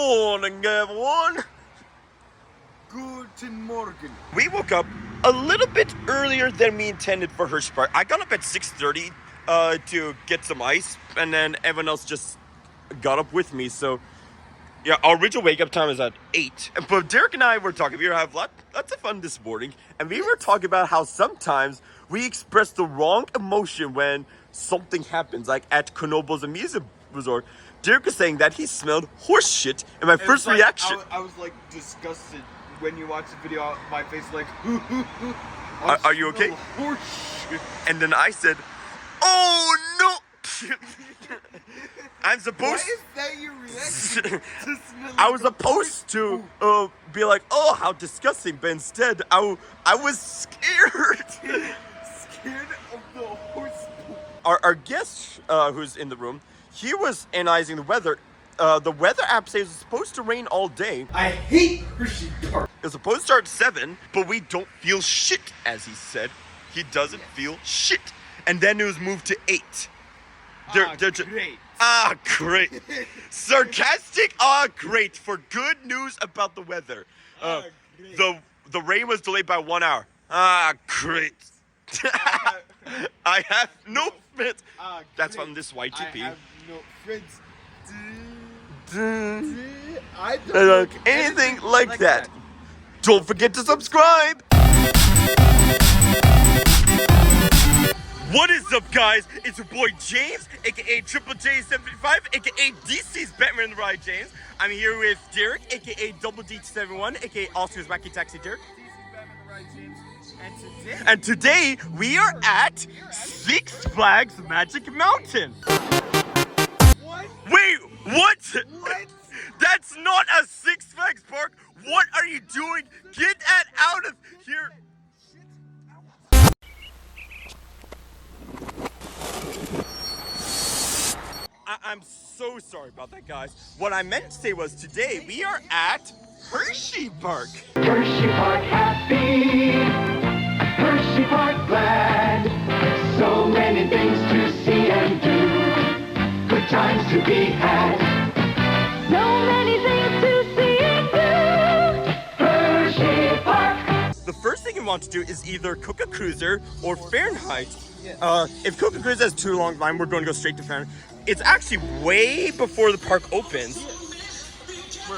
morning, everyone. Guten Morgen. We woke up a little bit earlier than we intended for HersheyPark. I got up at 6:30 to get some ice, and then everyone else just got up with me. So, yeah, our original wake-up time is at 8. But Derek and I were talking. We were having lots of fun this morning, and we were talking about how sometimes we express the wrong emotion when something happens, like at Knoebel's amusement resort. Derek was saying that he smelled horse shit, and my first reaction... I was like disgusted when you watch the video. My face like, are you okay? Horse shit. And then I said, oh no! I'm supposed... Why is that your reaction? I was supposed to be like, oh, how disgusting, but instead I was scared. Scared of the horse poop. Our guest, who's in the room, he was analyzing the weather. The weather app says it's supposed to rain all day. I hate HersheyPark. It's supposed to start at 7, but we don't feel shit, as he said. He doesn't feel shit. And then it was moved to 8. Great. Great. Sarcastic, great. For good news about the weather. Great. The rain was delayed by 1 hour. Great. I have no friends. That's from this YTP. I have no friends. I don't look anything like that. Don't forget to subscribe. What is up, guys? It's your boy James, aka Triple J75, aka DC's Batman the Ride James. I'm here with Derek, aka Double D71, aka Oscar's Wacky Taxi Derek. DC's Batman the Ride James. And today we are at Six Flags Magic Mountain. What? Wait, what? What? That's not a Six Flags park. What are you doing? Get that out of here. I'm so sorry about that, guys. What I meant to say was today we are at HersheyPark. HersheyPark happy, HersheyPark glad. So many things to see and do, good times to be had. So many things to see and do, HersheyPark. The first thing you want to do is either cook a cruiser or Fahrenheit. If cook a cruiser has too long line, we're going to go straight to Fahrenheit. It's actually way before the park opens.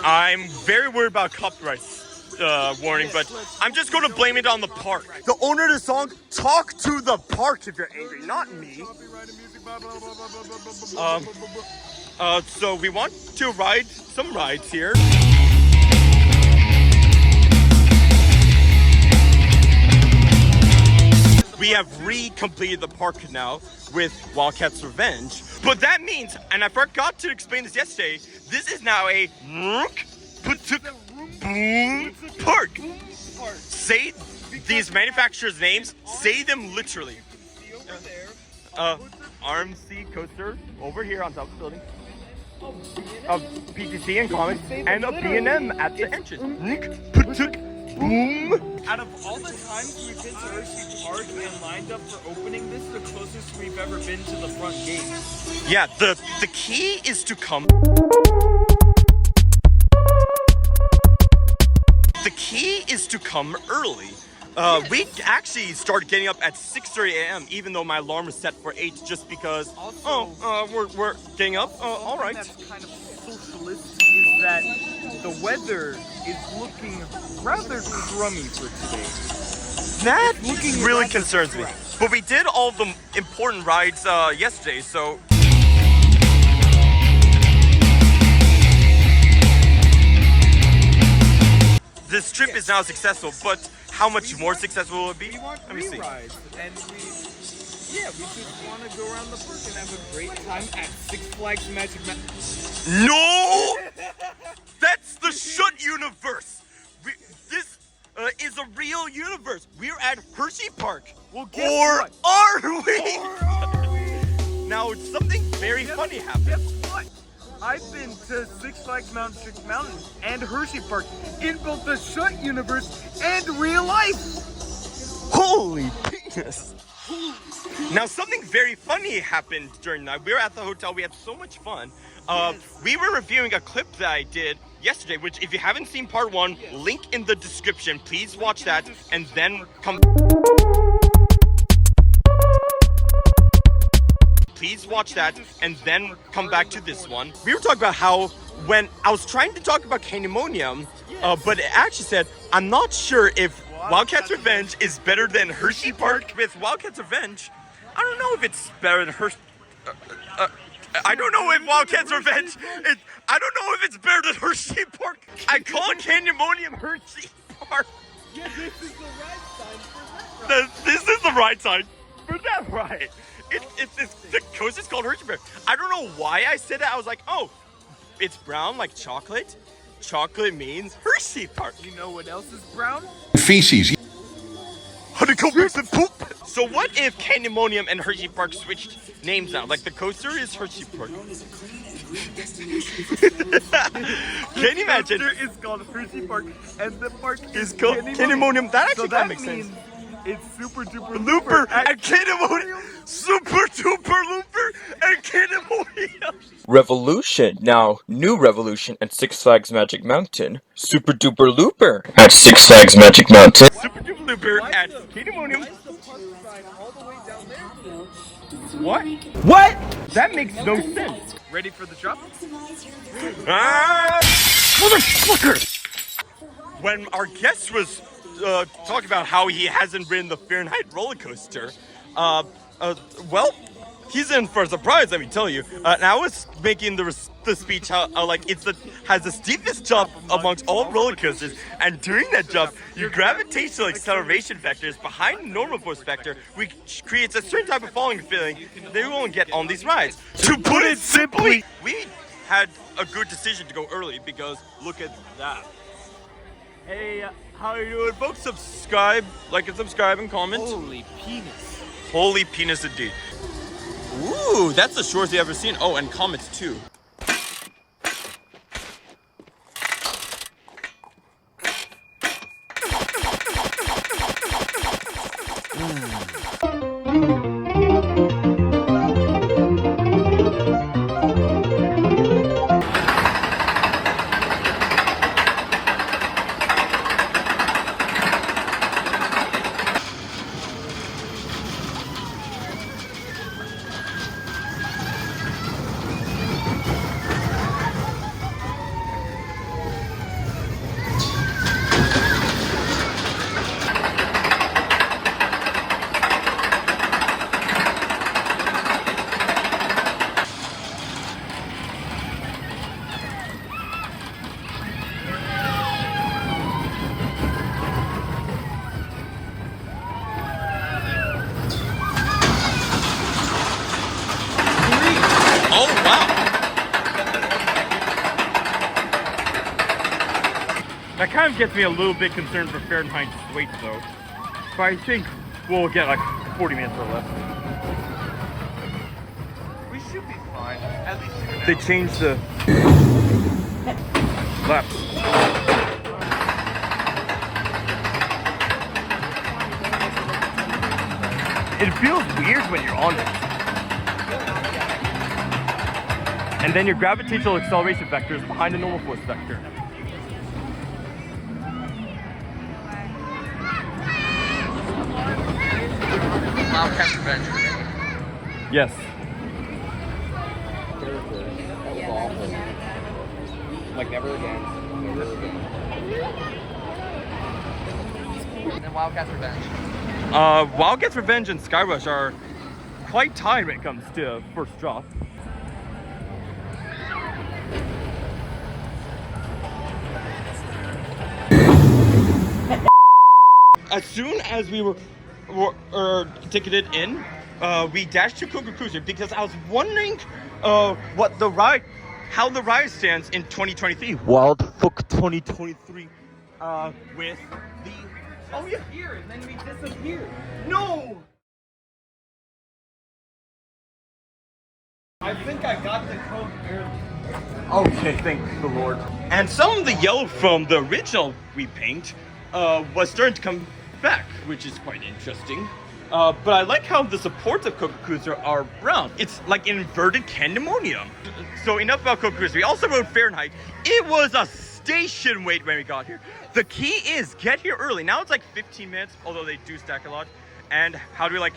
I'm very worried about copyright warning, but I'm just going to blame it on the park. The owner of the song, talk to the park if you're angry, not me. So we want to ride some rides here. We have re-completed the park now with Wildcat's Revenge. But that means, and I forgot to explain this yesterday, this is now a boom park. Say these manufacturers' names, say them literally. RMC coaster over here on top of the building. Of PTC and Comics, and a B&M at the entrance. Boom! Out of all the times we've been to HersheyPark and lined up for opening this, the closest we've ever been to the front gate. Yeah, the key is to come. The key is to come early. We actually started getting up at 6:30 a.m. even though my alarm was set for 8 just because. We're getting up. All right. That's kind of socialist is that the weather is looking rather crummy for today. That really concerns me. But we did all the important rides yesterday, so. This trip is now successful, but how much more successful will it be? Let me see. Rides, and we just want to go around the park and have a great time at Six Flags Magic Mountain. No! That's the shut universe. This is a real universe. We're at HersheyPark. Well, guess or what? are we? Or are we? Now, something very funny happened. Guess what? I've been to Six Flags Magic Mountain and HersheyPark in both the shut universe and real life. Holy penis. Holy Now, something very funny happened during the night. We were at the hotel. We had so much fun. We were reviewing a clip that I did yesterday, which if you haven't seen part 1, link in the description. Please watch that and then come... Please watch that and then come back to this one. We were talking about how when I was trying to talk about Candymonium, but it actually said, I'm not sure if Wildcat's Revenge is better than HersheyPark. With Wildcat's Revenge, I don't know if it's better than I don't know if Wildcat's Revenge is, I don't know if it's better than HersheyPark. I call Candymonium HersheyPark. Yeah, this is the right sign for that ride. This is the right sign for that ride. The coaster's called HersheyPark. I don't know why I said that. I was like, oh, it's brown like chocolate. Chocolate means HersheyPark. You know what else is brown? Feces. Honeycomb makes it poop. So what if Candymonium and HersheyPark switched names now? Like the coaster is HersheyPark. Can you imagine? The coaster is called HersheyPark and the park Is called Candymonium. That actually kind of makes sense. It's Super Duper Looper and Candymonium. Super Duper Looper and Candymonium. Revolution, now new Revolution at Six Flags Magic Mountain. Super Duper Looper at Six Flags Magic Mountain. Super Duper Looper at Candymonium. Why is the park sign all the way down there? What? What? That makes no sense. Ready for the drop? Ah, motherfucker! When our guest was talking about how he hasn't ridden the Fahrenheit roller coaster, well, he's in for a surprise, let me tell you. And I was making the speech how like has the steepest jump amongst all roller coasters, and during that jump, your gravitational acceleration vector is behind the normal force vector, which creates a certain type of falling feeling that you won't get on these rides. To put it simply, we had a good decision to go early because look at that. Hey, how are you doing, folks? Subscribe, like and subscribe and comment. Holy penis. Holy penis indeed. Ooh, that's the shortest I've ever seen. Oh, and comments too. Oh, wow. That kind of gets me a little bit concerned for Fahrenheit's weight, though. But I think we'll get like 40 minutes or less. We should be fine. At least for now. They changed the laps. It feels weird when you're on it. And then your gravitational acceleration vector is behind the normal force vector. Wildcat's Revenge. Yes. That was awful. Like never again. Never again. And then Wildcat's Revenge. Wildcat's Revenge and Skyrush are quite tied when it comes to first drop. As soon as we were ticketed in, we dashed to Coca Cruiser because I was wondering what the ride, how the ride stands in 2023. Wild Fuck 2023 with the... Oh yeah, Here, and then we disappeared. no! I think I got the code early. Okay, thank the Lord. And some of the yellow from the original repaint was starting to come back, which is quite interesting. But I like how the supports of Coco Cruiser are round. It's like inverted pandemonium. So enough about Coco Cruiser. We also rode Fahrenheit. It was a station wait when we got here. The key is get here early. Now it's like 15 minutes, although they do stack a lot. And how do we like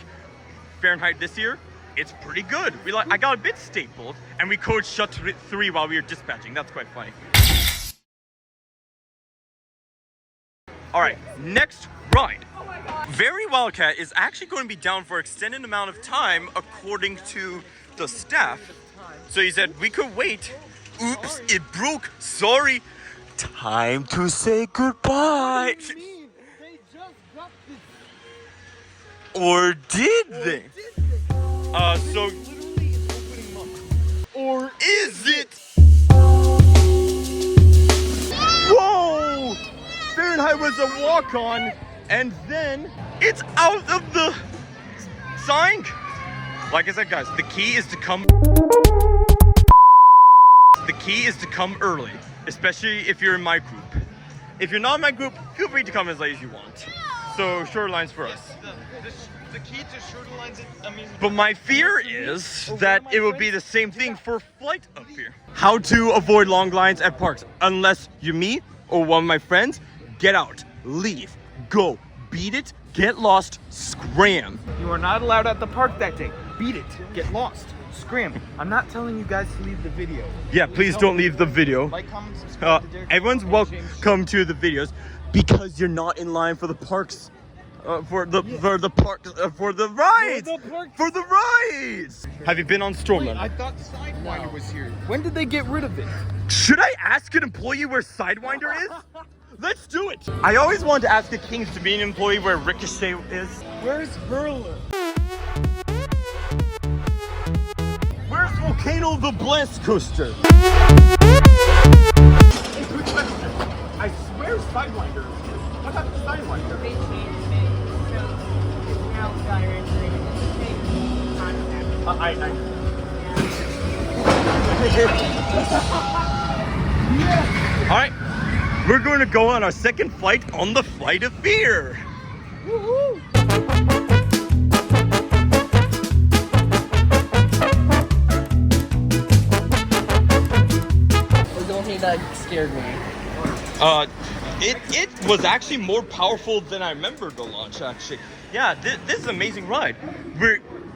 Fahrenheit this year? It's pretty good. I got a bit stapled, and we code shut 3 while we were dispatching. That's quite funny. All right, next ride. Very Wildcat is actually going to be down for extended amount of time according to the staff. So he said we could wait. Oops, it broke. Sorry. Time to say goodbye. They just got this. Or did they? So Literally, it's opening month. or is it? Whoa! Fahrenheit was a walk-on, and then it's out of the sign. Like I said, guys, the key is to come. The key is to come early, especially if you're in my group. If you're not in my group, feel free to come as late as you want. So shorter lines for us. The key to shorter lines is amazing. But my fear is that it will be the same thing for flight up here. How to avoid long lines at parks. Unless you're me or one of my friends, get out, leave, go, beat it, get lost, scram. You are not allowed at the park that day. Beat it. Get lost. Scram. I'm not telling you guys to leave the video. Yeah, please don't leave the video. Like, comment, subscribe to Derek. Everyone's welcome to the videos because you're not in line for the parks. For the rides. For the rides. Have you been on Stormland? I thought Sidewinder was here. When did they get rid of it? Should I ask an employee where Sidewinder is? Let's do it. I always wanted to ask a Kings to be an employee where Ricochet is. Where's Hurler? Where's Volcano the Blast Coaster? I swear Sidewinder. What happened to Sidewinder? They changed it, so it's now Skyrim. All right, we're going to go on our second flight on the Flight of Fear. Woohoo! The only thing that scared me. It was actually more powerful than I remember the launch, actually. Yeah, this is an amazing ride.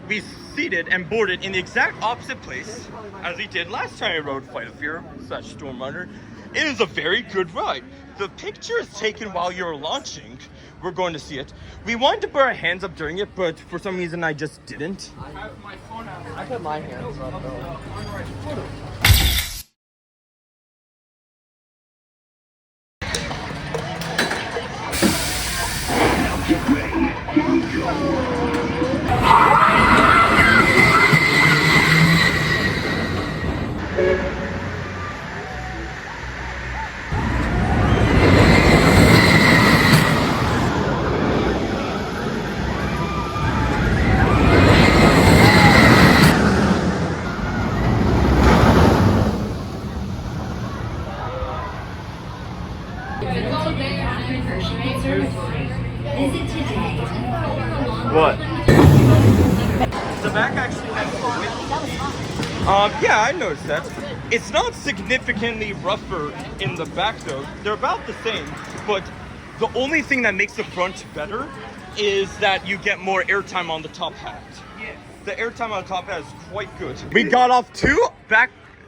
We seated and boarded in the exact opposite place as we did last time I rode Flight of Fear / Storm Runner. It is a very good ride. The picture is taken while you're launching. We're going to see it. We wanted to put our hands up during it, but for some reason I just didn't. I put my hands up though. What? The back actually has yeah, I noticed that. It's not significantly rougher in the back though. They're about the same, but the only thing that makes the front better is that you get more airtime on the top hat. The airtime on the top hat is quite good. We got off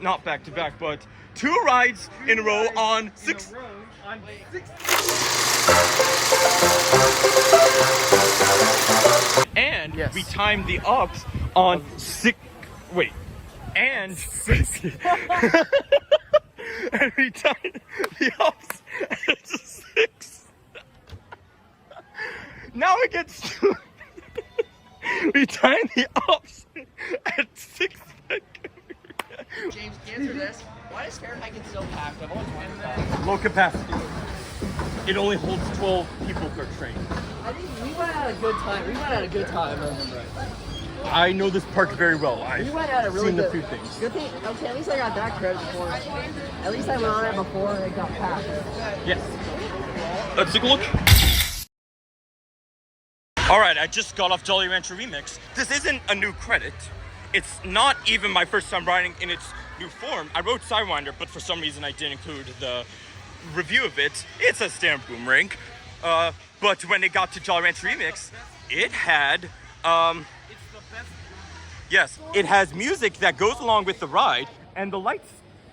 not back to back, but 2 rides in a row on 6. And we timed the ups on 6. Wait. And 6. And we timed the ups at 6. Now it gets to. We timed the ups at 6. James, answer this. Why does Fahrenheit get so packed? I've always wondered that. Low capacity. It only holds 12 people per train. I think we went at a good time. I know this park very well. We went at a really seen good. a few things. Good thing. Okay, at least I got that credit for it. At least I went on it before it got packed. Yes. Let's take a look. All right, I just got off Jolly Rancher Remix. This isn't a new credit. It's not even my first time riding in its new form. I rode Sidewinder, but for some reason I didn't include the review of it. It's a standard boomerang. But when it got to Jolly Rancher Remix, it had, It's the best. yes, it has music that goes along with the ride, and the lights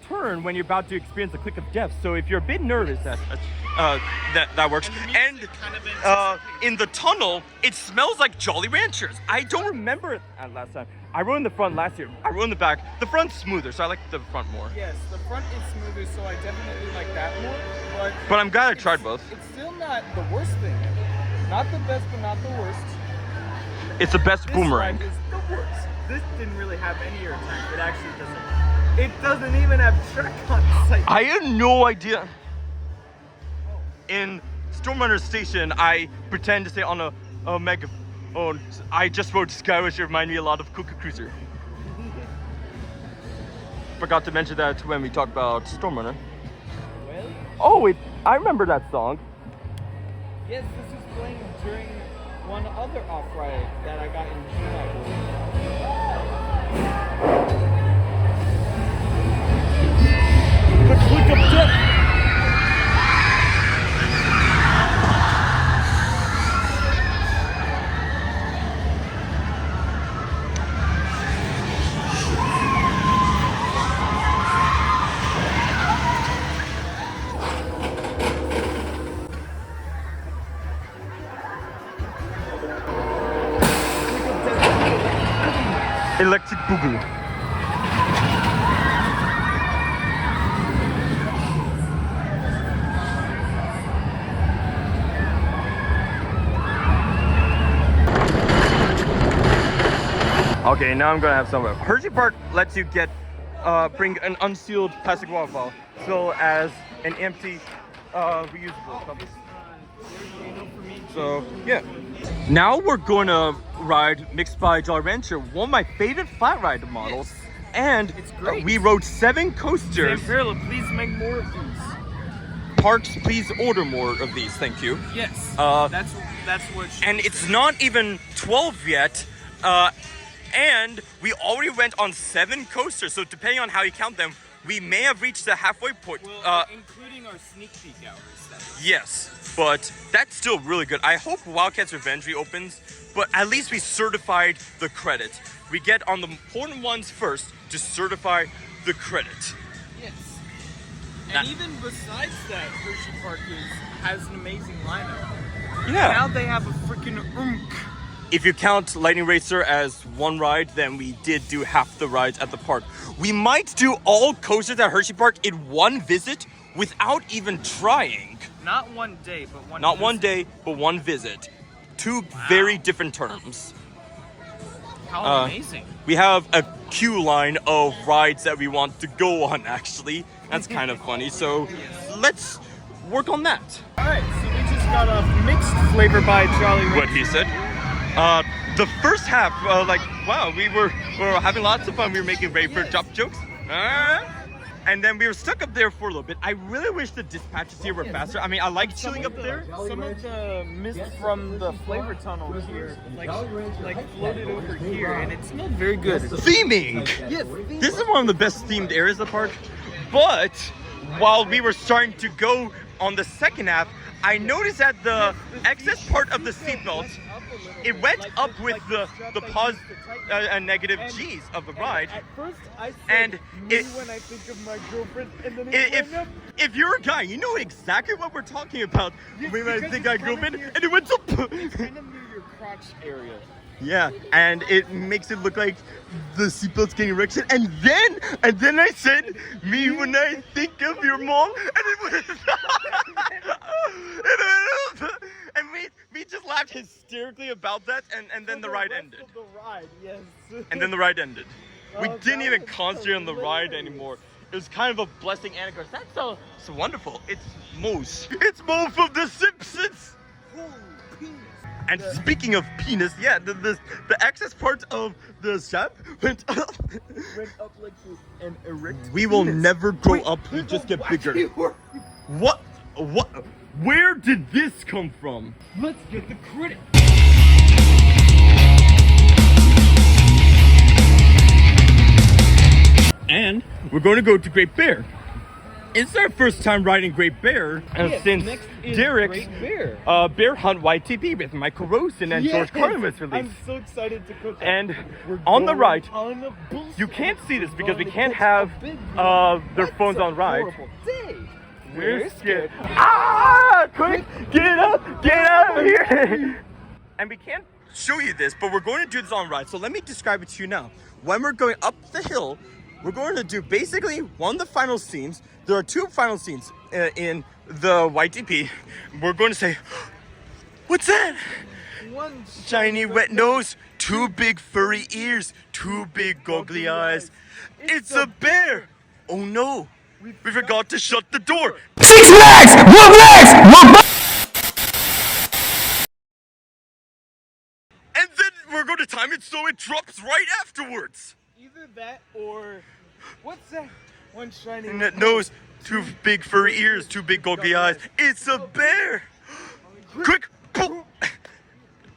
turn when you're about to experience the click of death. So if you're a bit nervous, that works. And Kind of in the tunnel, it smells like Jolly Ranchers. I don't remember it last time. I rode in the front last year. I rode in the back. The front's smoother, so I like the front more. Yes, the front is smoother, so I definitely like that more. But I'm glad I tried both. It's still not the worst thing. Not the best, but not the worst. It's the best boomerang. This ride is the worst. This didn't really have any airtime. It actually doesn't. It doesn't even have track on site. I had no idea. In Stormrunner Station, I pretend to stay on a megaphone. I just wrote Skyway. It reminded me a lot of Cuckoo Cruiser. Forgot to mention that when we talked about Stormrunner. Well, Oh, I remember that song. yes, this is playing during one other off-ride that I got in June, I believe. The click of death. Electric Boogaloo. Okay, now I'm gonna have some. HersheyPark lets you get bring an unsealed plastic water bottle, so as an empty reusable cup. So yeah. Now we're going to ride Mixed by Jolly Rancher, one of my favorite flat ride models. Yes. And It's great. we rode 7 coasters. Sam, please make more of these. Parks, please order more of these, thank you. Yes. That's what. And it's not even 12 yet. And we already went on 7 coasters, so depending on how you count them, we may have reached the halfway point. Including our sneak peek hours. Yes, but that's still really good. I hope Wildcats Revenge reopens, but at least we certified the credit. We get on the important ones first to certify the credit. Yes. Now- And even besides that, HersheyPark has an amazing lineup. Yeah. Now they have a freaking If you count Lightning Racer as one ride, then we did do half the rides at the park. We might do all coasters at HersheyPark in one visit without even trying. Not one day, but one. Not one day, but one visit. 2 very different terms. How amazing! We have a queue line of rides that we want to go on, actually. That's kind of funny, so let's work on that. Alright, so we just got a mixed flavor by Jolly Rancher. What he said. The first half, wow, we were having lots of fun. We were making very first drop jokes. And then we were stuck up there for a little bit. I really wish the dispatches here were faster. I mean, I like chilling up there. Some of the mist from the flavor tunnel here, like floated over here, and it smelled very good. Theming! Yes, This is one of the best themed areas of the park. But while we were starting to go on the second half, I noticed that the excess part of the seatbelt, it went up with the positive and negative G's of the ride. At first, I said And me it- when I think of my girlfriend, and then it If went up. if you're a guy, you know exactly what we're talking about. Yes, When I because think it's I kind grew of up near- and it went up. Kind of near your crotch area. Yeah, and it makes it look like the seatbelt's getting erection. And then I said, me when I think of your mom, and it went and we just laughed hysterically about that, and then the ride ended. Of the ride, yes. And then the ride ended. We Oh, didn't that even was concentrate on the ride hilarious. anymore. It was kind of a blessing anecdote. That's so wonderful. It's Moose. It's Mo from The Simpsons. Holy penis. And speaking of penis, yeah, the excess part of the strap went up. Went up like an erect. We will penis. never grow Wait, up. We just get why bigger. do you- What? Where did this come from? Let's get the credit. and we're going to go to Great Bear. It's our first time riding Great Bear, and Yes, since next is Derek's Great Bear. Bear Hunt YTP with Michael Rosen and George Carlin was released. I'm so excited to cook that. And We're on the going ride, on a bull you ride. can't see this We're because we going can't to have catch a big their one. phones That's on a ride. horrible day. We're scared. Ah! Quick, get out of here! And we can't show you this, but we're going to do this on ride. So let me describe it to you now. When we're going up the hill, we're going to do basically one of the final scenes. There are two final scenes in the YTP. We're going to say, what's that? One Shiny wet nose, two big furry ears, two big goggly eyes. It's a bear! Oh no, we forgot to shut the door. Six Flags! One Flags! One And then we're going to time it so it drops right afterwards. Either that or what's that? One shiny And that nose, two big furry ears, two big goggly eyes. It's a bear! Quick! Boom.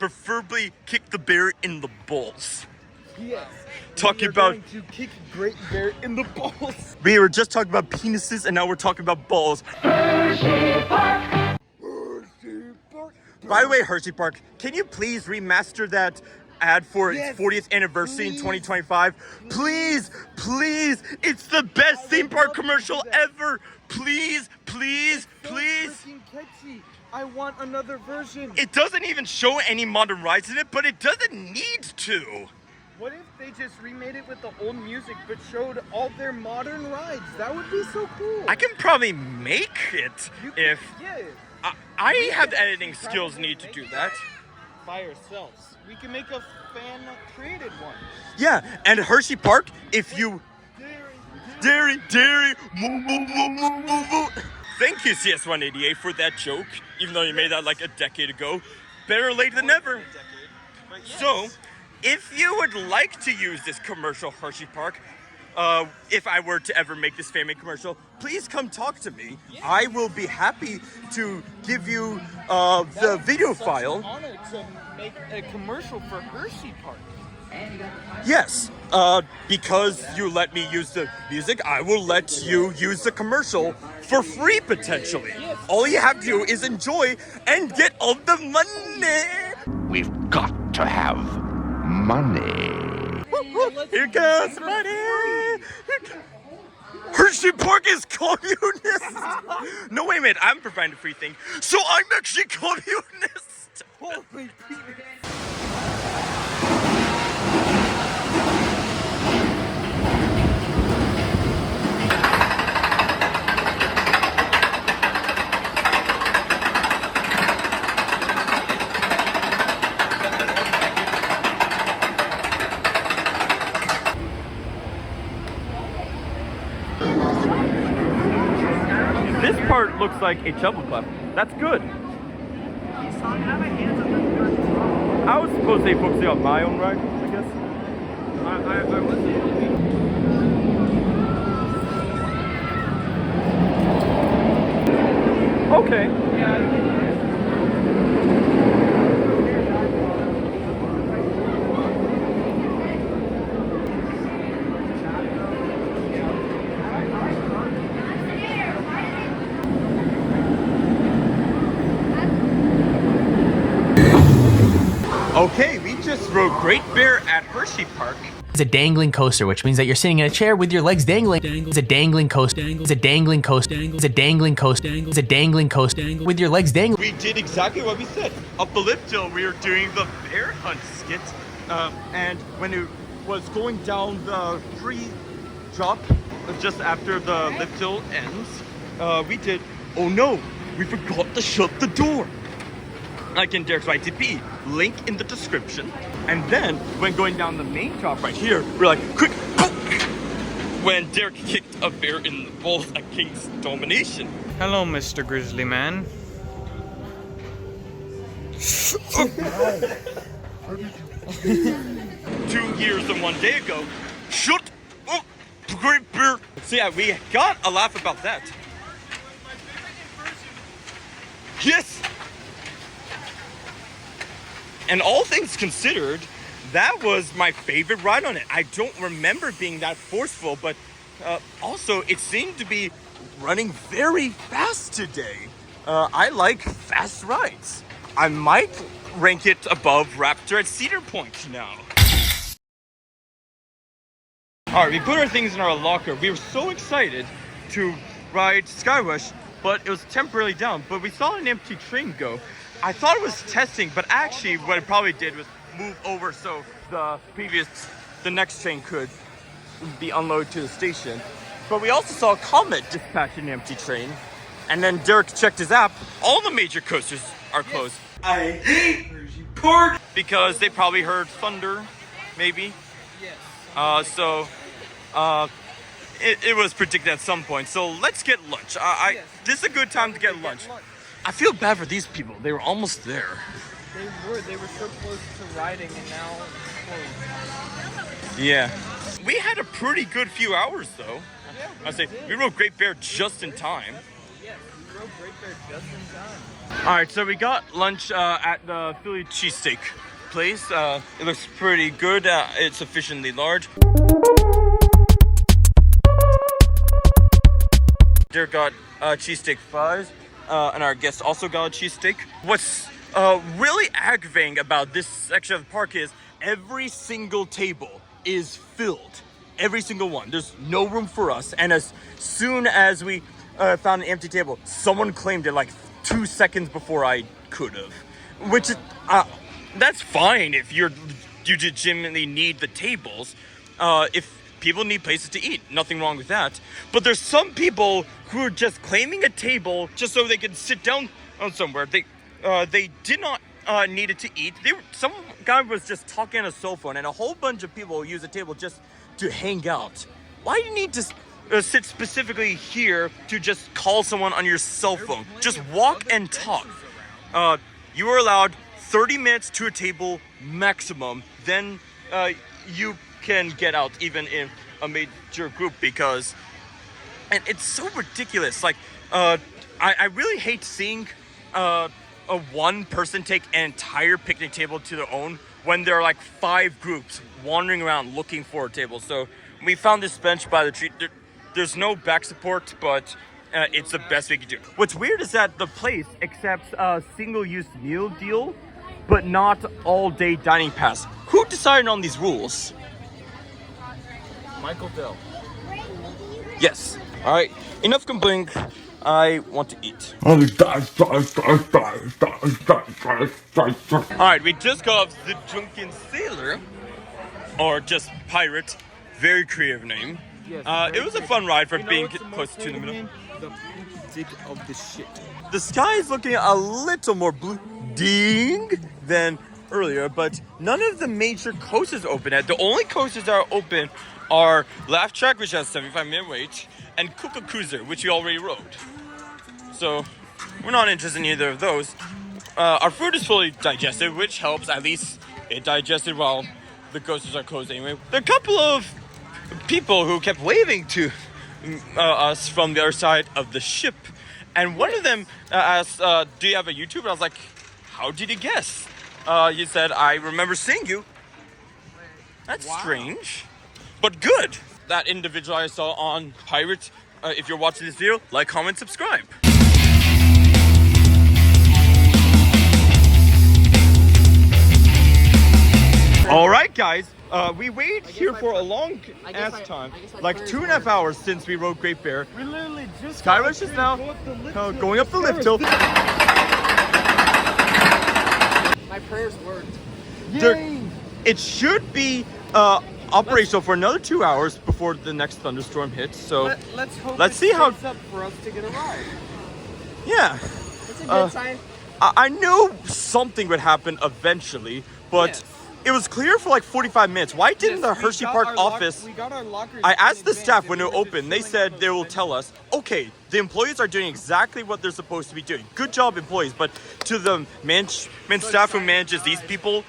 Preferably kick the bear in the balls. Yes. Talking We are about- going to kick Great Bear in the balls. We were just talking about penises and now we're talking about balls. By the way, HersheyPark, can you please remaster that ad for Yes, its 40th anniversary in please. 2025? Please, please, it's the best theme park commercial ever. Please, please, please. So freaking catchy. I want another version. It doesn't even show any modern rides in it, but it doesn't need to. What if they just remade it with the old music but showed all their modern rides? That would be so cool. I can probably make it You could- if yeah, I have the editing skills need to do that. by ourselves. We can make a fan created one. Yeah, and HersheyPark, if you dairy, moo, moo, moo, moo, moo, moo. Thank you, CS188, for that joke, even though you made that like a decade ago. Better late than never. So, if you would like to use this commercial, HersheyPark, if I were to ever make this famous commercial, please come talk to me. I will be happy to give you the video file. It's an honor to make a commercial for HersheyPark. Yes, because you let me use the music, I will let you use the commercial for free potentially. All you have to do is enjoy and get all the money. We've got to have money. Here comes money. HersheyPark is communist. No, wait a minute, I'm providing a free thing, so I'm actually communist. Holy penis. This part looks like a shovel pup. That's good. I was supposed to be focusing on my own ride, I guess. I wasn't. Okay. Okay, we just rode Great Bear at HersheyPark. It's a dangling coaster, which means that you're sitting in a chair with your legs dangling. It's a dangling coaster. It's a dangling coaster. It's a dangling coaster. It's a dangling coaster with your legs dangling. We did exactly what we said. Up the lift hill, we were doing the bear hunt skit. And when it was going down the free drop, just after the lift hill ends, we did, oh no, we forgot to shut the door. Like in Derek's YTP, link in the description. And then, when going down the main drop right here, we're like, quick, boom! When Derek kicked a bear in the balls at King's Domination. Hello, Mr. Grizzly Man. 2 years and 1 day ago. Shut up, Great Bear. So yeah, we got a laugh about that. Yes! And all things considered, that was my favorite ride on it. I don't remember being that forceful, but Also, it seemed to be running very fast today. I like fast rides. I might rank it above Raptor at Cedar Point now. Alright, we put our things in our locker. We were so excited to ride Skyrush, but it was temporarily down. But we saw an empty train go. I thought it was testing, but actually what it probably did was move over so the next train could be unloaded to the station. But we also saw Comet dispatch an empty train. And then Derek checked his app. All the major coasters are closed. I hate HersheyPark! Because they probably heard thunder, maybe. Yes. It was predicted at some point. So let's get lunch. This is a good time to get lunch. I feel bad for these people. They were almost there. They were so close to riding and now closed. Yeah. We had a pretty good few hours though. Yeah, I say we rode Great Bear just in time. Yes, we rode Great Bear just in time. All right, so we got lunch at the Philly cheesesteak place. It looks pretty good. It's sufficiently large. Derek got cheesesteak fries, and our guest also got a cheesesteak. What's really aggravating about this section of the park is every single table is filled. Every single one. There's no room for us. And as soon as we found an empty table, someone claimed it like 2 seconds before I could have. Which is, that's fine if you legitimately need the tables. If people need places to eat, nothing wrong with that. But there's some people who are just claiming a table just so they can sit down on somewhere. They did not need it to eat. Some guy was just talking on a cell phone, and a whole bunch of people use a table just to hang out. Why do you need to sit specifically here to just call someone on your cell phone? Just walk and talk. You are allowed 30 minutes to a table maximum. Then you can get out even in a major group because, and it's so ridiculous. Like, I really hate seeing a one person take an entire picnic table to their own when there are like 5 groups wandering around looking for a table. So we found this bench by the tree. There's no back support, but it's the best we could do. What's weird is that the place accepts a single-use meal deal, but not all-day dining pass. Who decided on these rules? Michael Dell. Yes. All right. Enough complaining. I want to eat. Alright, we just got off the Drunken Sailor, or just Pirate. Very creative name. Yes, it was a fun ride for being what's the close most to the middle. name? The pinky dick of the shit. The sky is looking a little more blue ding than earlier, but none of the major coasters open yet. The only coasters that are open are Laugh Track, which has 75-minute wait, and Kuka Cruiser, which we already rode. So we're not interested in either of those. Our food is fully digested, which helps. At least it digested while the coasters are closed anyway. There are a couple of people who kept waving to us from the other side of the ship, and one of them asked, do you have a YouTube? And I was like, how did you guess? He said, I remember seeing you. That's strange, but good. That individual I saw on Pirate, if you're watching this video, like, comment, subscribe. All right, guys. We waited here for a long ass time, like 2.5 hours since we rode Great Bear. We literally just Skyrush is now going up the lift hill. My prayers worked. It should be operational for another 2 hours before the next thunderstorm hits. So let's see how. Up for us to get a ride. Yeah. It's a good sign. I knew something would happen eventually, but. Yes. It was clear for like 45 minutes. Why didn't the HersheyPark office... We got our lockers. I asked the staff when it opened. They said they will tell us, okay, the employees are doing exactly what they're supposed to be doing. Good job, employees. But to the management staff who manages these people,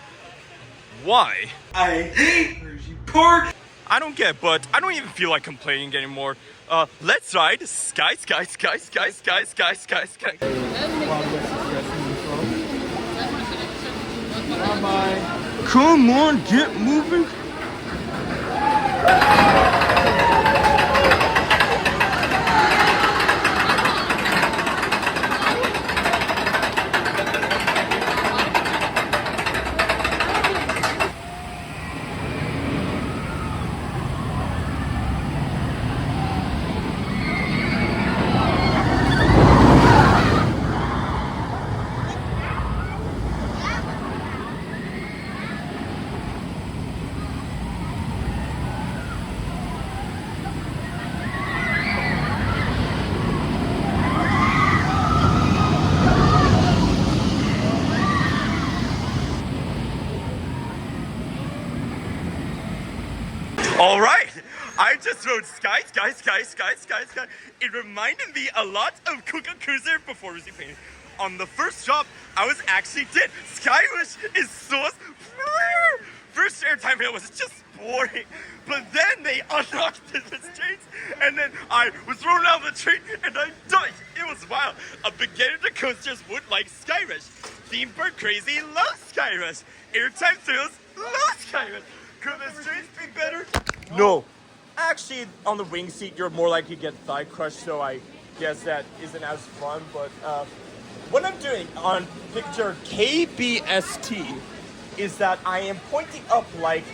why? I hate HersheyPark. I don't get, but I don't even feel like complaining anymore. Let's ride Sky. Bye-bye. Come on, get moving. I just wrote sky. It reminded me a lot of Kuka Cruiser before Rizzy painted. On the first drop, I was actually dead. Skywish is so... First airtime hill was just boring. But then they unlocked the restraints, and then I was thrown out of the train, and I died. It was wild. A beginner to coasters would like Skyrush. Theme Park Crazy loves Skyrush. Airtime thrills love Skyrush. Could the restraints be better? No. Actually, on the wing seat, you're more likely to get thigh crushed, so I guess that isn't as fun. But what I'm doing on picture KBST is that I am pointing up like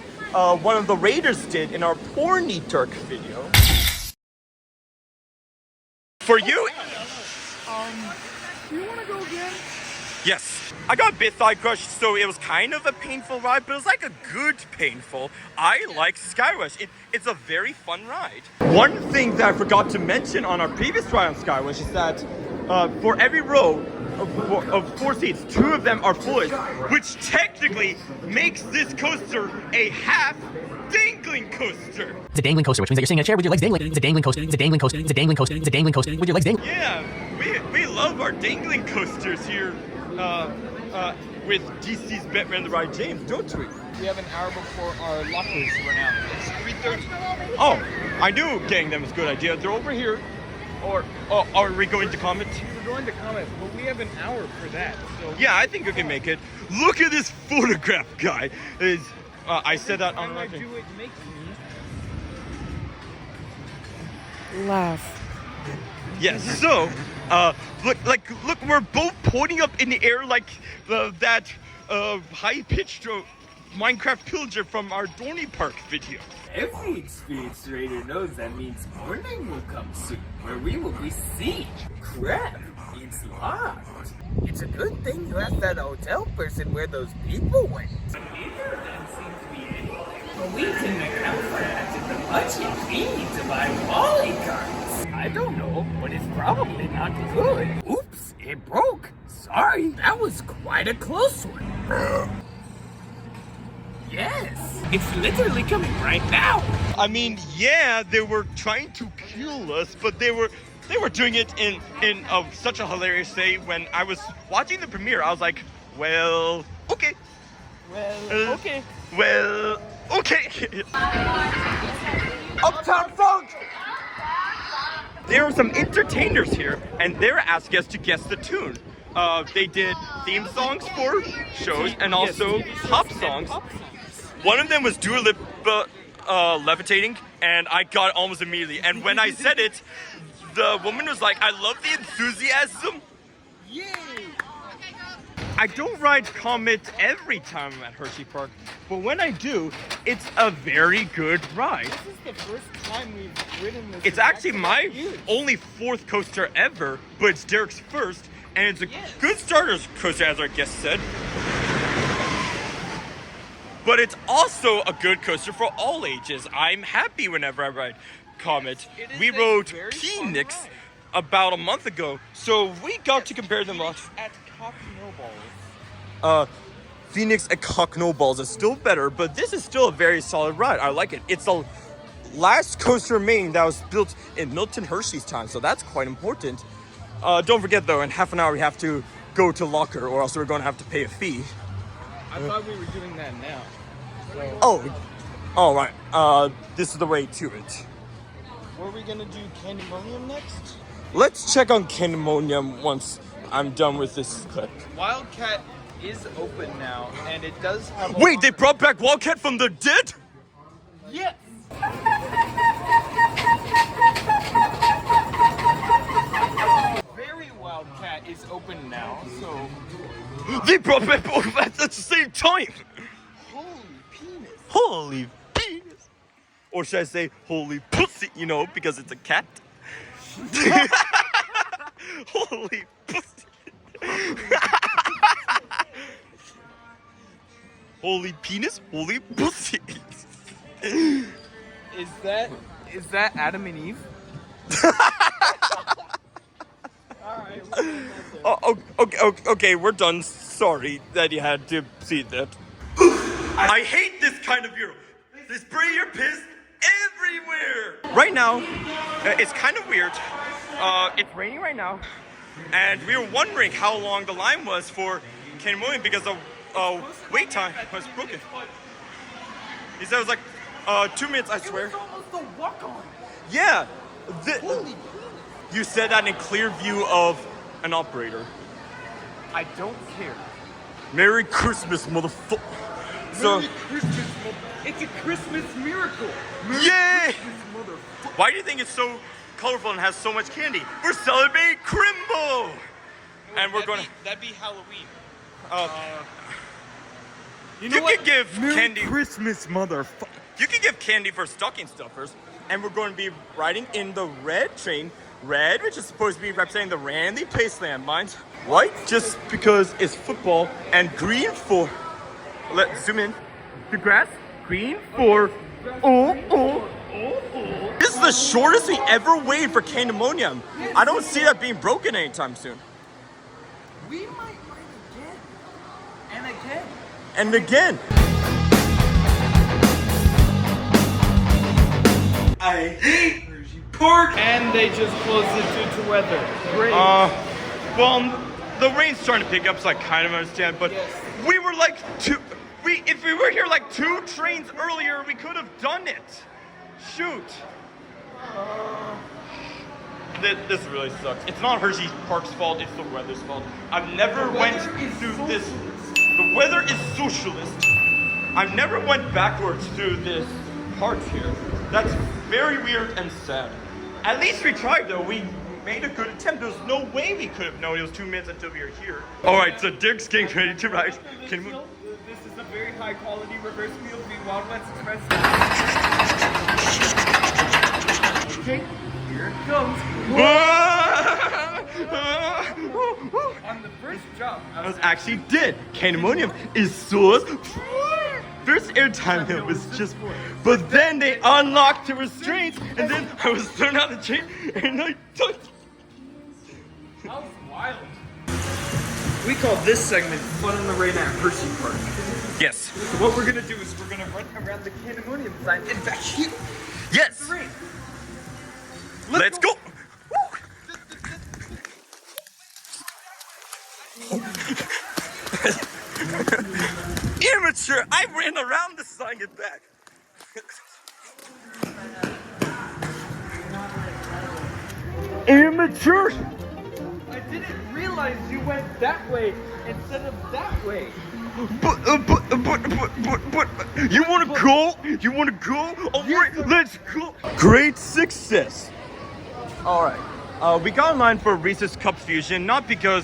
one of the Raiders did in our Porny Turk video. For you? Do you want to go again? Yes. I got a bit thigh crushed, so it was kind of a painful ride, but it was like a good painful. I like Skyrush. It's a very fun ride. One thing that I forgot to mention on our previous ride on Skyrush is that for every row of 4 seats, 2 of them are full, which technically makes this coaster a half dangling coaster. It's a dangling coaster, which means that you're sitting in a chair with your legs dangling. It's a dangling coaster. It's a dangling coaster. It's a dangling coaster. It's a dangling coaster with your legs dangling. Yeah, we love our dangling coasters here with DC's Batman the Ride James, don't we? We have an hour before our lockers run out. It's 3:30. Oh, I knew getting them is a good idea. They're over here. Or are we going to comment? We're going to comment, but we have an hour for that. So Yeah, I think we can make it. Look at this photograph guy. I said that on I the do it makes me laugh. Yes. So, look, we're both pointing up in the air like that high-pitched Minecraft pillager from our HersheyPark video. Every experienced raider knows that means morning will come soon, where we will be seen. Crap, it's locked. It's a good thing you asked that hotel person where those people went. Neither of them seem to be anything. But we didn't account for that in the budget we need to buy Wally cards. I don't know, but it's probably not good. Oops, it broke. Sorry, that was quite a close one. Yes, it's literally coming right now. I mean, yeah, they were trying to kill us, but they were doing it in such a hilarious way. When I was watching the premiere, I was like, well, okay. Well, okay. Uptown Funk! There were some entertainers here, and they were asking us to guess the tune. They did theme songs for shows and also pop songs. One of them was Dua Lipa levitating, and I got it almost immediately. And when I said it, the woman was like, I love the enthusiasm. Yay! I don't ride Comet every time I'm at HersheyPark, but when I do, it's a very good ride. This is the first time we've ridden this. It's actually my only 4th coaster ever, but it's Derek's first, and it's a good starter's coaster, as our guest said. But it's also a good coaster for all ages. I'm happy whenever I ride Comet. We rode Phoenix about a month ago, so we got to compare them lots. At Cock Snowballs. Phoenix at Cocknoballs is still better, but this is still a very solid ride. I like it. It's the last coaster remaining that was built in Milton Hershey's time, so that's quite important. Don't forget though, in half an hour we have to go to locker, or else we're going to have to pay a fee. I thought we were doing that now. So, Oh, all right. This is the way to it. were we gonna do Candymonium next? Let's check on Candymonium once I'm done with this clip. Wildcat is open now, and it does have. Wait, they brought back Wildcat from the dead? Yes. Very Wildcat is open now, so They brought back both at the same time. holy penis. Holy penis. Or should I say holy pussy, you know, because it's a cat? Holy pussy. Holy penis, holy pussy. Is that Adam and Eve? Oh, okay, we're done. Sorry that you had to see that. I hate this kind of hero. They spray your piss everywhere. Right now, it's kind of weird. It's raining right now, and we were wondering how long the line was for Candemonium because the wait time was broken. He said it was like 2 minutes, I swear. It was almost a walk-on. Yeah. Holy You said that in clear view of an operator. I don't care. Merry Christmas, motherfucker. So, Merry Christmas, it's a Christmas miracle. Merry yay! Christmas, motherfucker. Why do you think it's so colorful and has so much candy? We're celebrating Crimbo! And we're going to... That'd be Halloween. You can give candy... Christmas, motherfucker. You can give candy for stocking stuffers. And we're going to be riding in the red train. Red, which is supposed to be representing the Randy Pace landmines. White, just because it's football. And green for... Let's zoom in. The grass. Green for... This is the shortest we ever waited for Candemonium. I don't see that being broken anytime soon. We might ride again. And again. And again. I hate HersheyPark! And they just closed it due to weather. Great. Well, the rain's starting to pick up, so I kind of understand. But we were like if we were here like 2 trains earlier, we could have done it. Shoot. This really sucks. It's not HersheyPark's fault. It's the weather's fault. I've never went through this. The weather is socialist. I've never went backwards through this part here. That's very weird and sad. At least we tried, though. We made a good attempt. There's no way we could have known it was 2 minutes until we were here. All right, so Dick's getting ready to ride. This is a very high quality reverse wheel being Wild West Express. Okay, here it goes. On the first jump, I was actually dead. Candemonium is so... First airtime it was just... But then they unlocked the restraints, and then I was thrown out of the chain, and I took... that was wild. We call this segment Fun in the Rain at HersheyPark. Yes. So what we're gonna do is we're gonna run around the Candemonium sign and back here. Yes. The rain. Let's go. Immature! I ran around the sign and back. Immature! I didn't realize you went that way instead of that way. But, you wanna go? You wanna go? Alright, let's go! Great success! Alright, we got in line for Reese's Cup Fusion, not because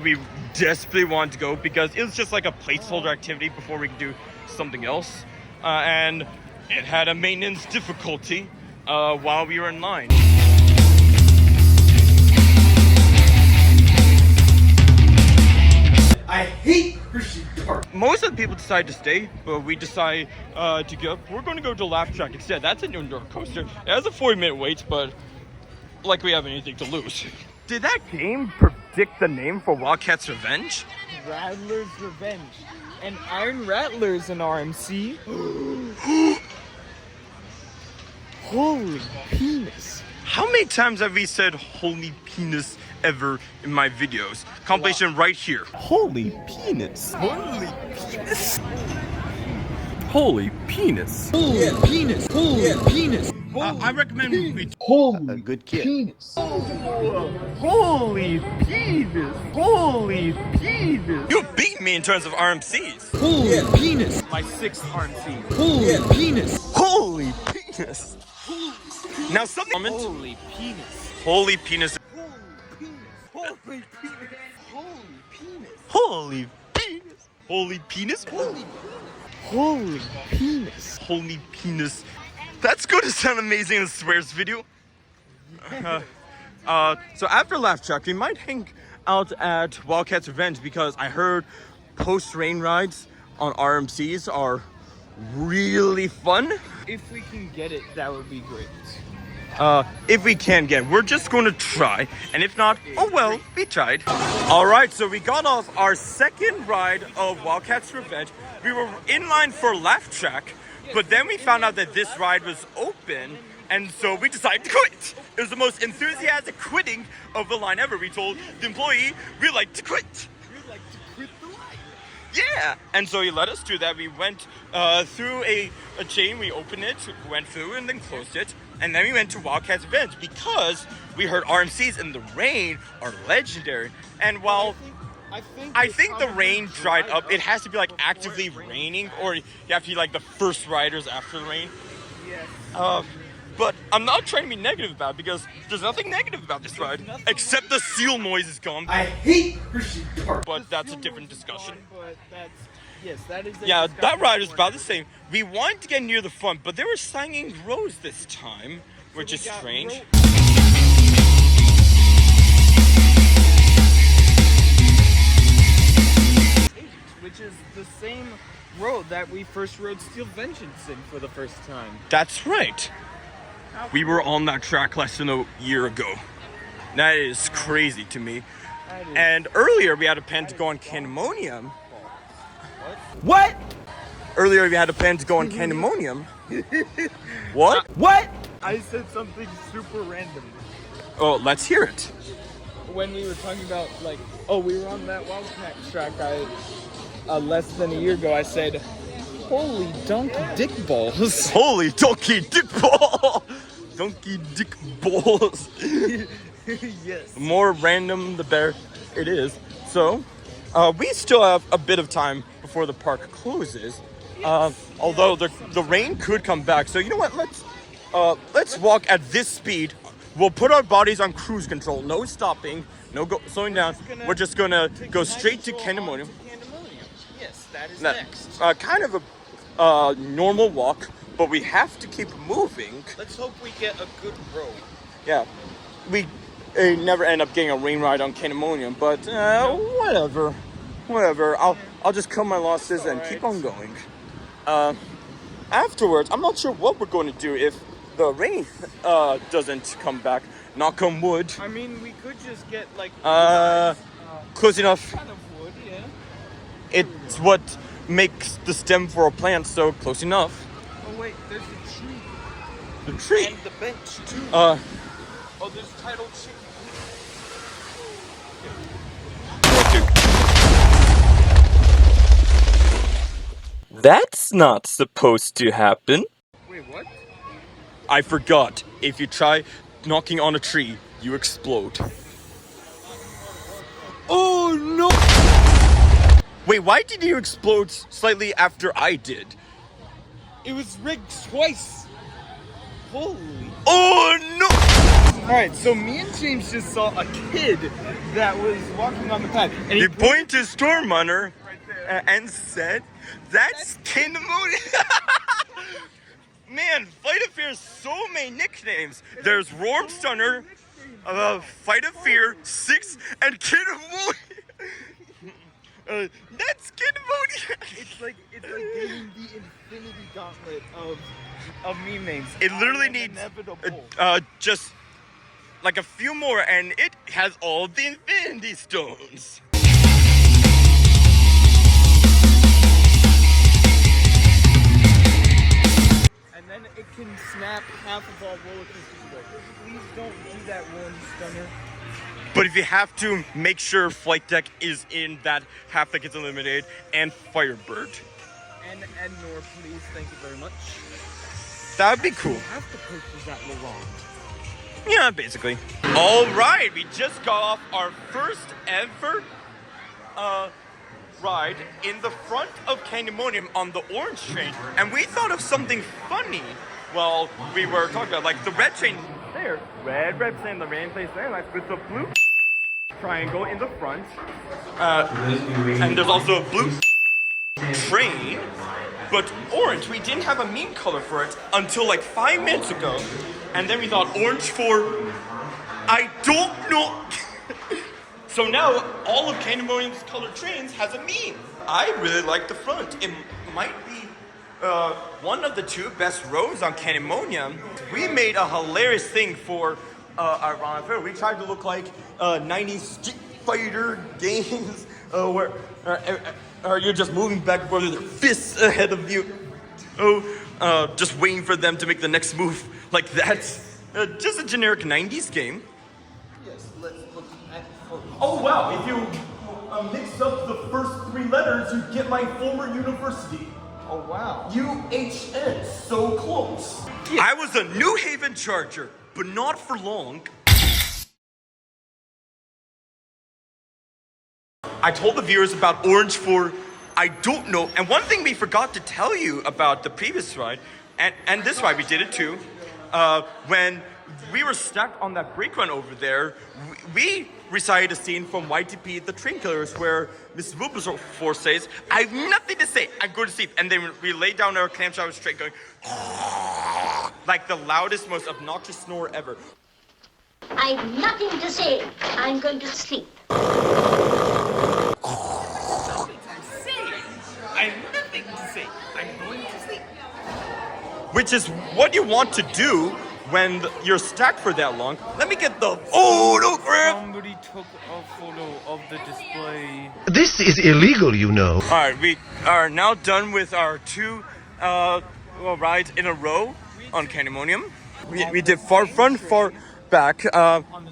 we desperately wanted to go, because it was just like a placeholder activity before we could do something else. And it had a maintenance difficulty while we were in line. I hate HersheyPark! Most of the people decide to stay, but we decide to go. We're going to go to Laugh Track instead. That's an indoor coaster. It has a 40-minute wait, but like we have anything to lose. Did that game predict the name for Wildcat's Revenge? Rattler's Revenge. And Iron Rattler's an RMC. Holy penis. How many times have we said holy penis ever in my videos? Compilation right here. Holy penis. Holy penis. Holy penis. Holy penis. Holy penis. I recommend we Holy a good kid. penis. Holy penis. Holy penis. You beat me in terms of RMCs. Holy penis. My 6th RMC. Holy penis. Holy penis. Now something. Holy penis. Holy penis. Holy penis. Holy penis. Holy penis. Holy penis. Holy penis. That's going to sound amazing in a swears video. So after Laugh Track, we might hang out at Wildcat's Revenge because I heard post-rain rides on RMCs are really fun. If we can get it, that would be great. If we can get it. We're just going to try. And if not, oh well, we tried. Alright, so we got off our second ride of Wildcat's Revenge. We were in line for Laugh Track, But then we found out that this ride was open, and so we decided to quit. It was the most enthusiastic quitting of the line ever. We told the employee, we'd like to quit. We'd like to quit the line. Yeah, and so he let us do that. We went through a chain, we opened it, went through and then closed it, and then we went to Wildcats events because we heard RMCs in the rain are legendary. And while I think the rain dried up, it has to be like actively raining, or you have to be like the first riders after the rain. Yes. But I'm not trying to be negative about it because there's nothing negative about this ride except the seal noise is gone. I hate HersheyPark. But that's a different discussion. But yes, that is. Yeah, that ride is about the same. We wanted to get near the front, but they were singing Rose this time, which is strange. Which is the same road that we first rode Steel Vengeance in for the first time. That's right. We were on that track less than a year ago. That is crazy to me. And earlier we had a plan to go on Candemonium. What? Earlier we had a plan to go on Candemonium. What? What? I said something super random. Oh, let's hear it. When we were talking about, like, oh, we were on that Wildcat track less than a year ago, I said, holy donkey dick balls. Holy donkey dick ball! Donkey dick balls. Yes. The more random, the better it is. So, we still have a bit of time before the park closes. Although the rain could come back. So you know what? Let's walk at this speed. We'll put our bodies on cruise control. No stopping. No slowing down. We're just gonna go straight to Candemonium. Yes, that is Now, next. kind of a normal walk, but we have to keep moving. Let's hope we get a good road. Yeah, we never end up getting a rain ride on Candemonium, but whatever. I'll just cut my losses and keep on going. Afterwards, I'm not sure what we're going to do if the rain doesn't come back. Knock on wood. I mean, we could just get like Close enough. kind of wood, yeah. It's what makes the stem for a plant, so close enough. Oh wait, there's a tree The tree. and the bench too. Uh, Oh, there's titled chicken. That's not supposed to happen. Wait, what? I forgot. If you try knocking on a tree, you explode. Oh no! Wait, why did you explode slightly after I did? It was rigged twice. Holy. Oh no! Alright, so me and James just saw a kid that was walking on the path. And He pointed to Storm Runner and said, "That's Candemonium." Man, Fight of Fear has so many nicknames. There's Worm Stunner, Fight of Fear, 6, and Candemonium. That's Candemonium. It's like getting the infinity gauntlet of meme names. It literally I am needs inevitable. just like a few more, and it has all the Infinity Stones. And then it can snap half of all roller coasters away. Please don't do that, Worm Stunner. But if you have to, make sure Flight Deck is in that half that gets eliminated, and Firebird. And Nor, please. Thank you very much. That would be cool. Half the posters that were wrong. Yeah, basically. All right, we just got off our first ever ride in the front of Candemonium on the orange train, and we thought of something funny. Well, we were talking about like the red train there, red representing the rain place there, like with the blue triangle in the front, and there's also a blue train. But orange, we didn't have a meme color for it until like 5 minutes ago. And then we thought orange for, I don't know. So now all of Candemonium's colored trains has a meme. I really like the front. It might be one of the 2 best rows on Candemonium. We made a hilarious thing for our Ron Fair. We tried to look like 90s Street Fighter games where you're just moving back and forth with your fists ahead of you. Oh, just waiting for them to make the next move like that. Just a generic 90s game. Yes, let's look at photos. Oh wow, if you mix up the first 3 letters, you get my former university. Oh wow. UHN, so close. I was a New Haven Charger, but not for long. I told the viewers about Orange for I don't know. And one thing we forgot to tell you about the previous ride, and this ride we did it too, when we were stuck on that brake run over there, we recited a scene from YTP The Train Killers where Mrs. Wilberforce says, I have nothing to say, I'm going to sleep. And then we lay down our clamshell straight going, like the loudest, most obnoxious snore ever. I've nothing to say, I'm going to sleep. I have nothing to say. I'm going to sleep. Which is what you want to do when you're stuck for that long. Let me get the photograph. Somebody took a photo of the display. This is illegal, you know. All right, we are now done with our 2 rides in a row on Candymonium. We did far front, far back.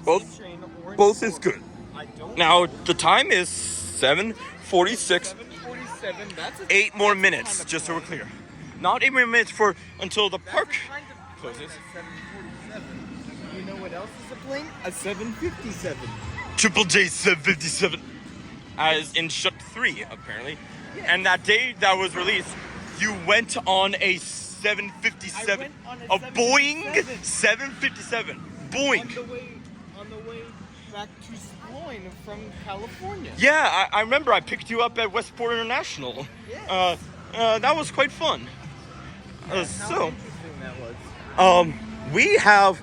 Both is good. Now the time is 7:46. 7:47. That's 8 more minutes, just so we're clear. Not 8 more minutes until the park closes. 7:47. You know what else is a plane? A 757. Triple J 757, as in Shut 3 apparently. And that day that was released, you went on a 757, a Boeing 757, Boeing. On the way back to Sployne from California. Yeah, I remember I picked you up at Westport International. Yes. That was quite fun. How interesting that was. We have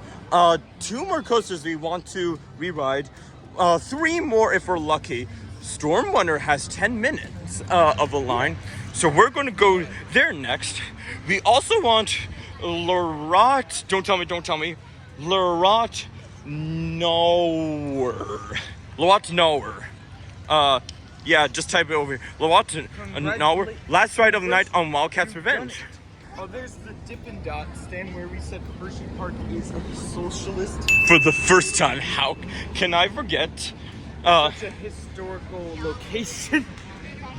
2 more coasters we want to re-ride. 3 more if we're lucky. Storm Runner has 10 minutes of a line, so we're going to go there next. We also want Lerat. Don't tell me. Lerat Knower. Yeah, just type it over here. Lerat Knower. Last ride of the night on Wildcat's Revenge. Oh, there's the Dippin' Dot stand where we said HersheyPark is socialist. For the first time, how can I forget? Such a historical location.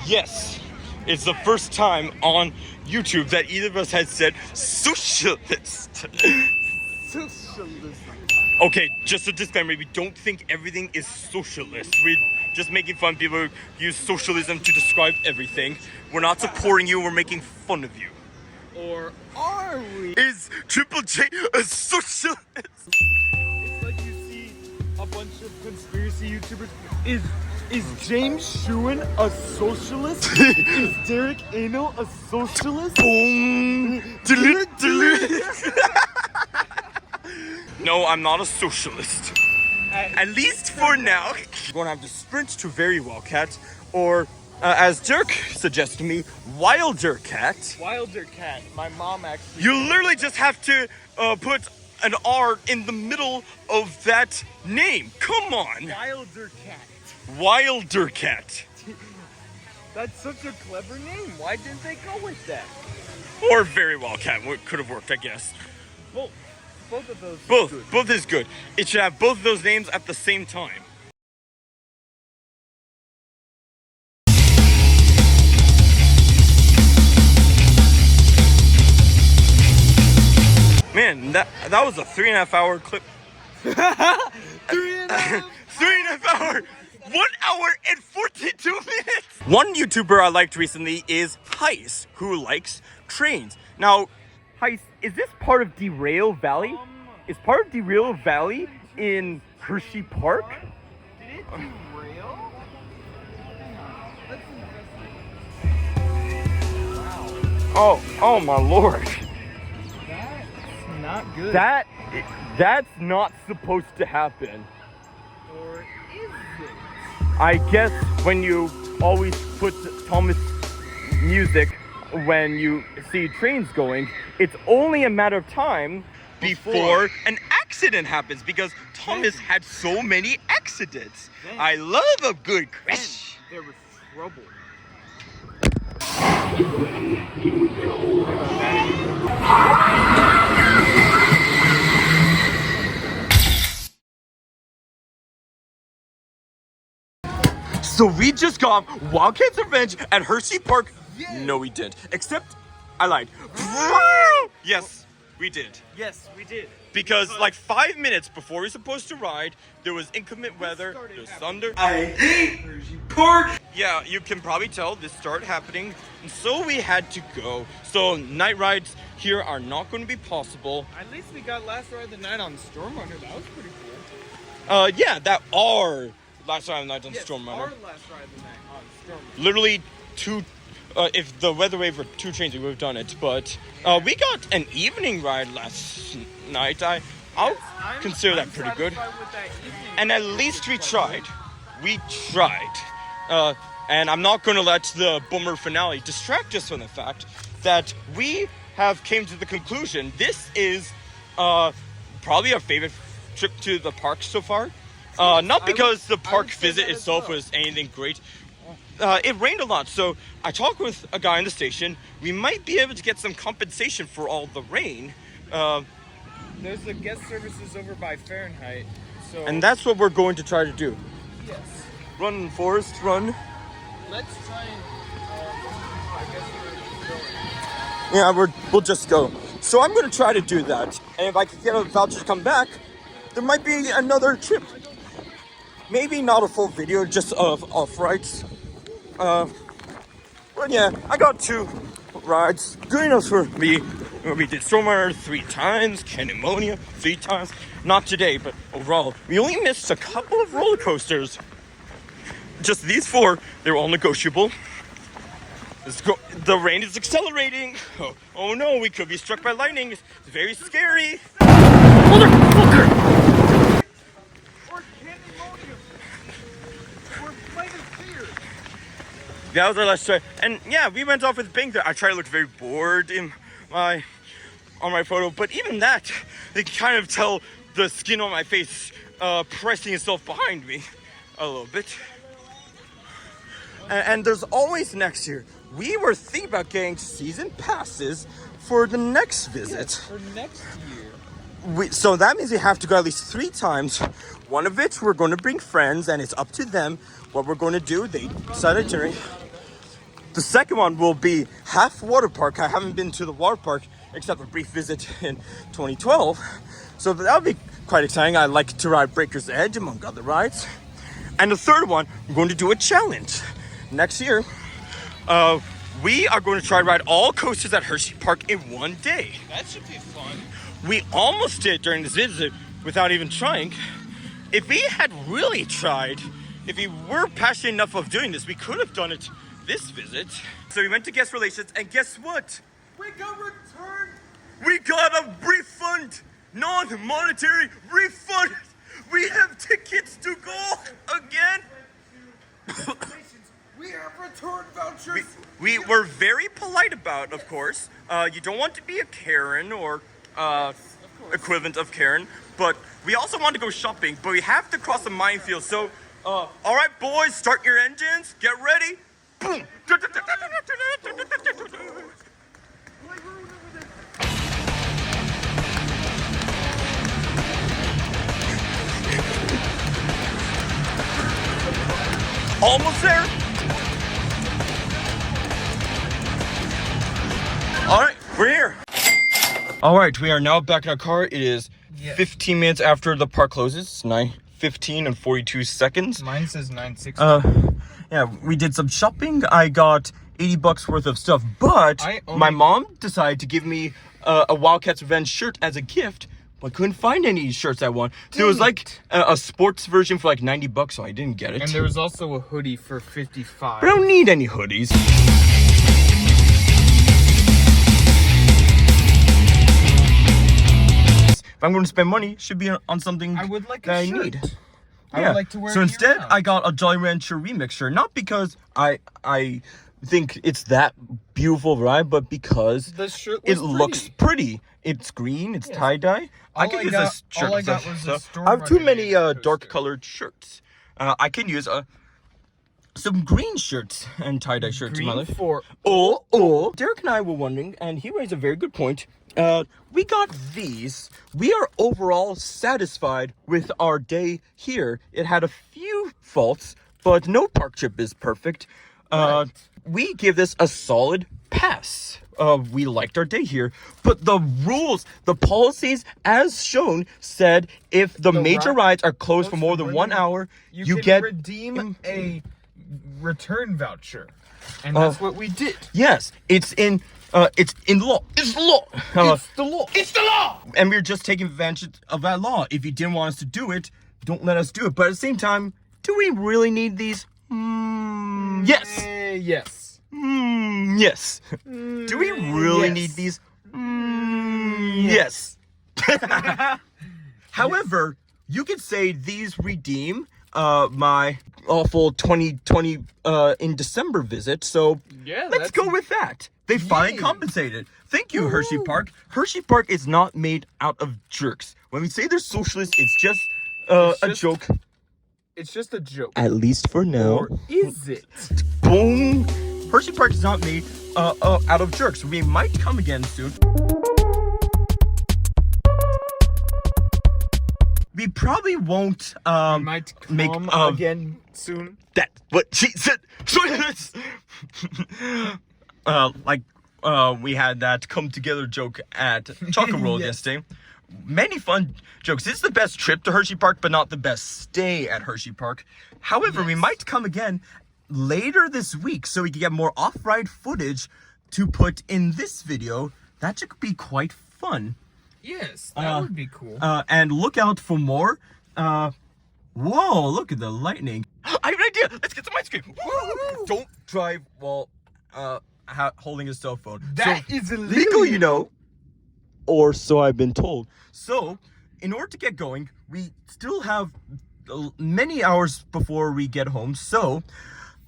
Yes, it's the first time on YouTube that either of us has said socialist. Socialism. Okay, just a disclaimer, we don't think everything is socialist. We're just making fun. People use socialism to describe everything. We're not supporting you, we're making fun of you. Or are we? Is Triple J a socialist? It's like you see a bunch of conspiracy YouTubers. Is James Shewan a socialist? Is Derek Ano a socialist? Boom! No, I'm not a socialist. At least for now. You're going to have to sprint to Very Wildcat, or as Dirk suggested to me, Wilder Cat. Wilder Cat. My mom actually. You literally just have to put an R in the middle of that name. Come on. Wilder Cat. Wilder Cat. That's such a clever name. Why didn't they go with that? Or Very Wildcat. Could have worked, I guess. Well, both of those. Both is good. It should have both of those names at the same time. Man, that was a 3.5 hour clip. 3.5 hour. 1 hour and 42 minutes. One YouTuber I liked recently is Heist, who likes trains. Now, Heist, is this part of Derail Valley? Is part of Derail Valley in Hershey Park? Did it derail? Let's investigate. Wow. Oh my lord. That's not good. That's not supposed to happen. Or is it? I guess when you always put Thomas music when you see trains going, it's only a matter of time before an accident happens, because Thomas had so many accidents. I love a good crash. There was trouble. So we just got Wildcats Revenge at Hershey Park. No, we didn't. Except, I lied. Yes, we did. Yes, we did. Because like 5 minutes before we were supposed to ride, there was inclement weather, there was thunder. I hate Hershey Park. Yeah, you can probably tell this started happening, and so we had to go. So night rides here are not going to be possible. At least we got last ride of the night on Storm Runner. That was pretty cool. Yeah, that are last ride of the night on Storm Runner. Our last ride of the night on Storm Runner. Literally two. If the weather wave were 2 trains, we would have done it. But we got an evening ride last night. I'll consider that pretty good. And at least we tried. We tried. And I'm not going to let the boomer finale distract us from the fact that we have came to the conclusion this is probably our favorite trip to the park so far. Not because the park visit itself was anything great. It rained a lot, so I talked with a guy in the station. We might be able to get some compensation for all the rain. There's the guest services over by Fahrenheit. So And that's what we're going to try to do. yes. Run, Forrest, run. Let's try and I guess we're going. Yeah, we'll just go. So I'm going to try to do that. And if I can get a voucher to come back, there might be another trip. Maybe not a full video, just of off-rides. But yeah, I got 2 rides. Good enough for me. We did Storm Runner 3 times, Candemonia 3 times. Not today, but overall, we only missed a couple of roller coasters. Just these 4, they were all negotiable. The rain is accelerating. Oh no, we could be struck by lightning. It's very scary. Motherfucker! Or Candemonia. Or Flight of Fear. That was our last try. And yeah, we went off with a bang there. I tried to look very bored on my photo, but even that, they kind of tell the skin on my face pressing itself behind me a little bit. And there's always next year. We were thinking about getting season passes for the next visit. Yes, for next year. So that means we have to go at least 3 times. One of which we're going to bring friends, and it's up to them what we're going to do. They decided to. The second one will be half water park. I haven't been to the water park except a brief visit in 2012. So that'll be quite exciting. I like to ride Breaker's Edge, among other rides. And the third one, we're going to do a challenge. Next year, we are going to try to ride all coasters at Hershey Park in 1 day. That should be fun. We almost did during this visit without even trying. If we had really tried, if we were passionate enough of doing this, we could have done it this visit. So we went to guest relations, and guess what? We got returned. We got a refund, non-monetary refund. We have tickets to go again. We have return vouchers. We were very polite about, of course. You don't want to be a Karen or equivalent of Karen, but we also want to go shopping, but we have to cross a minefield. So, all right, boys, start your engines. Get ready. Boom. Almost there. All right, we're here. All right, we are now back in our car. It is 15 minutes after the park closes. It's 9:15 and 42 seconds. Mine says 9:60. Yeah, we did some shopping. I got $80 worth of stuff, but my mom decided to give me a Wildcats Revenge shirt as a gift. But I couldn't find any shirts I want. There was like a sports version for like $90, so I didn't get it. And there was also a hoodie for $55. But I don't need any hoodies. If I'm going to spend money, it should be on something I would like that a shirt. I need. I would like to wear so it instead, year-round. I got a Jolly Rancher remix shirt. Not because I think it's that beautiful ride, but because The shirt it was looks pretty. It's green. It's tie-dye. I could use this shirt. all I got was a Storm I have too Runner many coaster. dark colored shirts. I can use a some green shirts and tie-dye shirts in my life. for Derek and I were wondering, and he raised a very good point. We got these. We are overall satisfied with our day here. It had a few faults, but no park trip is perfect. We give this a solid pass. We liked our day here, but the rules, the policies as shown said if the major rides are closed for more than 1 hour, you can get redeem a return voucher, and that's what we did. Yes, it's in law. It's law. It's the law. It's the law. And we're just taking advantage of that law. If you didn't want us to do it, don't let us do it. But at the same time, do we really need these? Yes. Yes. Yes. Do we really need these? Yes. However, you could say these redeem my awful 2020 in December visit. So Yeah, let's go with that. They finally compensated. Thank you, Hershey Park. Hershey Park is not made out of jerks. When we say they're socialists, it's just a joke. It's just a joke. At least for now. Or is it? Boom. Hershey Park is not made out of jerks. We might come again soon. We probably won't Might make come again soon. That what she said. We had that come together joke at Chocolate World yesterday. Many fun jokes. This is the best trip to Hershey Park, but not the best stay at Hershey Park. However, we might come again later this week so we can get more off-ride footage to put in this video. That should be quite fun. Yes, that would be cool. And look out for more. Whoa, look at the lightning. I have an idea. Let's get some ice cream. Woo! Don't drive while holding a cell phone. That is illegal, you know. Or so I've been told. So, in order to get going, we still have many hours before we get home. So,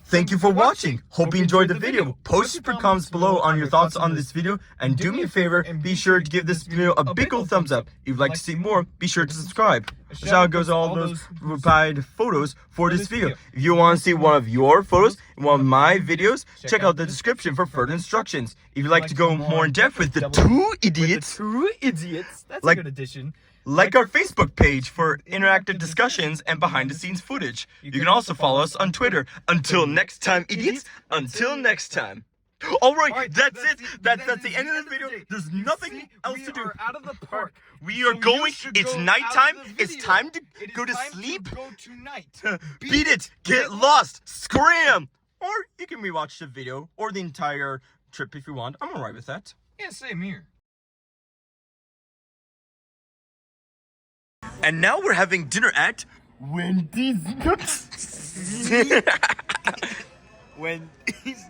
thank you for watching. Hope you enjoyed the video. Post your comments below on your thoughts on this video. And do me a favor, be sure to give this video a big old thumbs up. If you'd like to see more, be sure to subscribe. A shout out goes to all those who provided photos for this video. If you want to see one of your photos in one of my videos, check out the description for further instructions. If you'd like to go more in depth with the two idiots, That's like- a good addition. like our Facebook page for interactive discussions and behind the scenes footage. You can also follow us on Twitter. Until next time, idiots. Until next time. Alright, that's it. That's the end of the video. There's nothing else to do. We are out of the park. We are going. It's nighttime. It's time to go to sleep. Go tonight. Beat it. Get lost. Scram. Or you can rewatch the video or the entire trip if you want. I'm alright with that. Yeah, same here. And now we're having dinner at Wendy's. Wendy's.